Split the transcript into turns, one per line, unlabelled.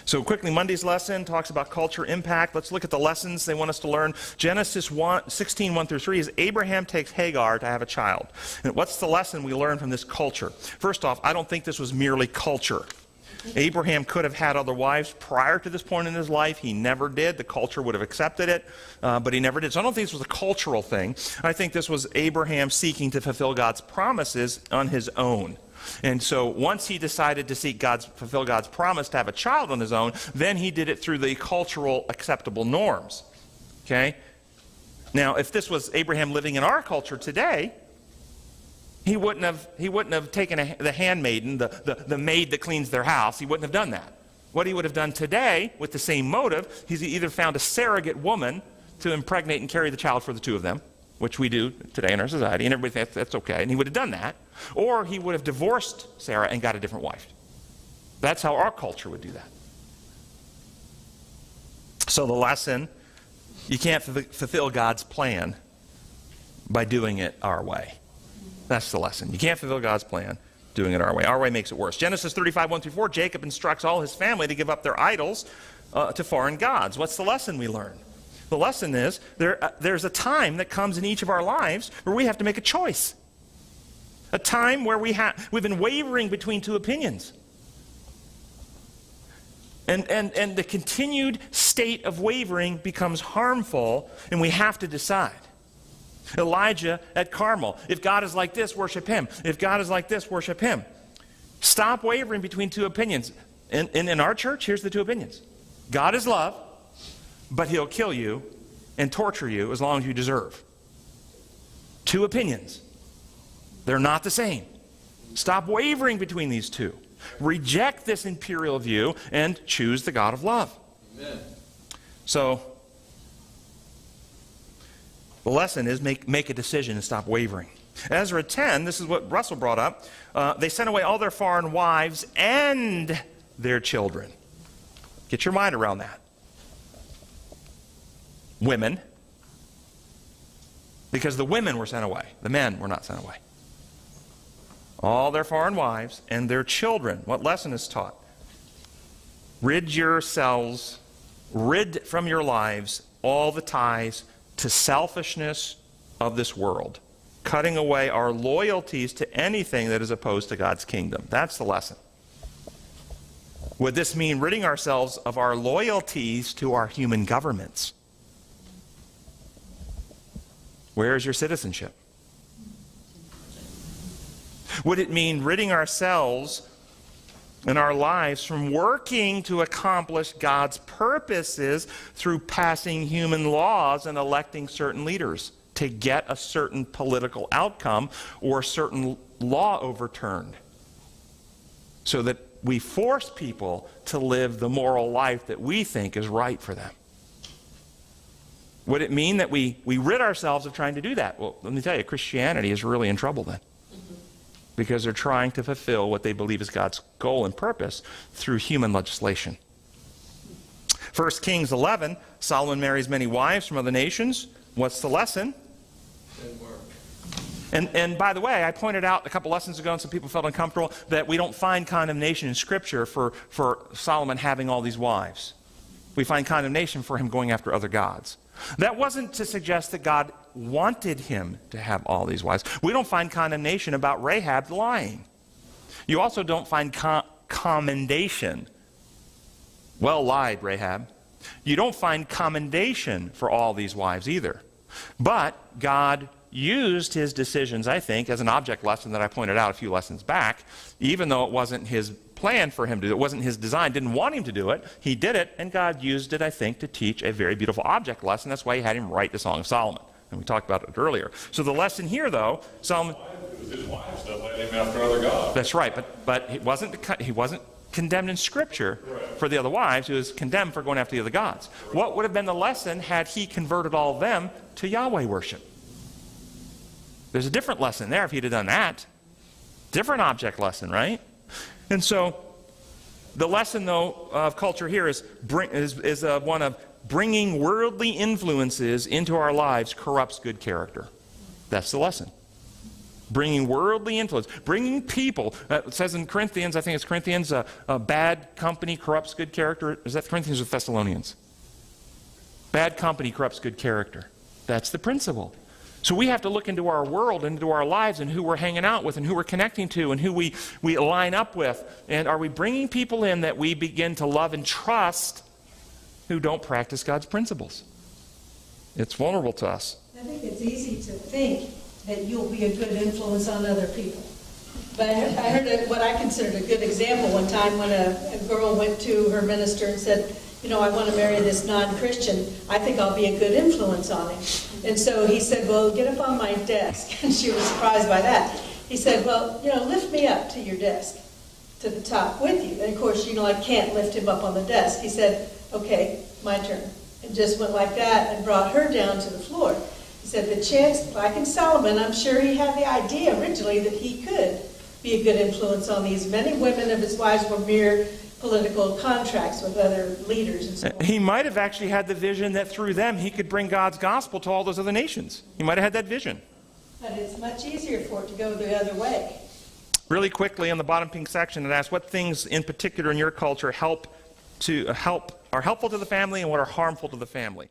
So quickly, Monday's lesson talks about culture impact. Let's look at the lessons they want us to learn. Genesis 16, 1 through 3 is Abraham takes Hagar to have a child. And what's the lesson we learn from this culture? First off, I don't think this was merely culture. Abraham could have had other wives prior to this point in his life. He never did. The culture would have accepted it, but he never did. So I don't think this was a cultural thing. I think this was Abraham seeking to fulfill God's promises on his own. And so once he decided to fulfill God's promise to have a child on his own, then he did it through the cultural acceptable norms. Okay? Now, if this was Abraham living in our culture today, he wouldn't have taken the handmaiden, the maid that cleans their house. He wouldn't have done that. What he would have done today, with the same motive, he's either found a surrogate woman to impregnate and carry the child for the two of them, which we do today in our society, and everybody thinks that's okay, and he would have done that. Or he would have divorced Sarah and got a different wife. That's how our culture would do that. So the lesson, you can't fulfill God's plan by doing it our way. That's the lesson. You can't fulfill God's plan doing it our way. Our way makes it worse. Genesis 35, 1 through 4, Jacob instructs all his family to give up their idols to foreign gods. What's the lesson we learn? The lesson is there's a time that comes in each of our lives where we have to make a choice. A time where we've been wavering between two opinions. And the continued state of wavering becomes harmful, and we have to decide. Elijah at Carmel. If God is like this, worship him. If God is like this, worship him. Stop wavering between two opinions. In our church, here's the two opinions. God is love, but he'll kill you and torture you as long as you deserve. Two opinions. They're not the same. Stop wavering between these two. Reject this imperial view and choose the God of love. Amen. So, the lesson is make a decision and stop wavering. Ezra 10, this is what Russell brought up. They sent away all their foreign wives and their children. Get your mind around that. Women. Because the women were sent away. The men were not sent away. All their foreign wives and their children. What lesson is taught? Rid from your lives all the ties to selfishness of this world, cutting away our loyalties to anything that is opposed to God's kingdom. That's the lesson. Would this mean ridding ourselves of our loyalties to our human governments? Where is your citizenship? Would it mean ridding ourselves and our lives from working to accomplish God's purposes through passing human laws and electing certain leaders to get a certain political outcome or a certain law overturned, so that we force people to live the moral life that we think is right for them? Would it mean that we rid ourselves of trying to do that? Well, let me tell you, Christianity is really in trouble then. Because they're trying to fulfill what they believe is God's goal and purpose through human legislation. 1 Kings 11, Solomon marries many wives from other nations. What's the lesson? And by the way, I pointed out a couple lessons ago, and some people felt uncomfortable, that we don't find condemnation in Scripture for Solomon having all these wives. We find condemnation for him going after other gods. That wasn't to suggest that God wanted him to have all these wives. We don't find condemnation about Rahab lying. You also don't find commendation. Well lied, Rahab. You don't find commendation for all these wives either. But God used his decisions, I think, as an object lesson that I pointed out a few lessons back, even though it wasn't his plan for him to do it. It wasn't his design, didn't want him to do it. He did it, and God used it, I think, to teach a very beautiful object lesson. That's why he had him write the Song of Solomon. And we talked about it earlier. So the lesson here, though, Solomon...
His wives that led him after other gods.
That's right, but he wasn't condemned in Scripture for the other wives. He was condemned for going after the other gods. What would have been the lesson had he converted all of them to Yahweh worship? There's a different lesson there if he'd have done that. Different object lesson, right? And so the lesson, though, of culture here is one of bringing worldly influences into our lives corrupts good character. That's the lesson. Bringing worldly influence, bringing people. It says in Corinthians, I think it's Corinthians, a bad company corrupts good character. Is that Corinthians or Thessalonians? Bad company corrupts good character. That's the principle. So we have to look into our world, into our lives, and who we're hanging out with, and who we're connecting to, and who we line up with. And are we bringing people in that we begin to love and trust who don't practice God's principles? It's vulnerable to us.
I think it's easy to think that you'll be a good influence on other people. But I heard what I considered a good example one time when a girl went to her minister and said, you know, I want to marry this non-Christian. I think I'll be a good influence on him. And so he said, well, get up on my desk. And she was surprised by that. He said, well, you know, lift me up to your desk, to the top with you. And of course, you know, I can't lift him up on the desk. He said, okay, my turn. And just went like that and brought her down to the floor. He said, the chance, like in Solomon, I'm sure he had the idea originally that he could be a good influence on these. Many women of his wives were mere political contracts with other leaders and so on.
He might have actually had the vision that through them he could bring God's gospel to all those other nations. He might have had that vision.
But it's much easier for it to go the other way.
Really quickly, on the bottom pink section, it asks what things in particular in your culture are helpful to the family and what are harmful to the family.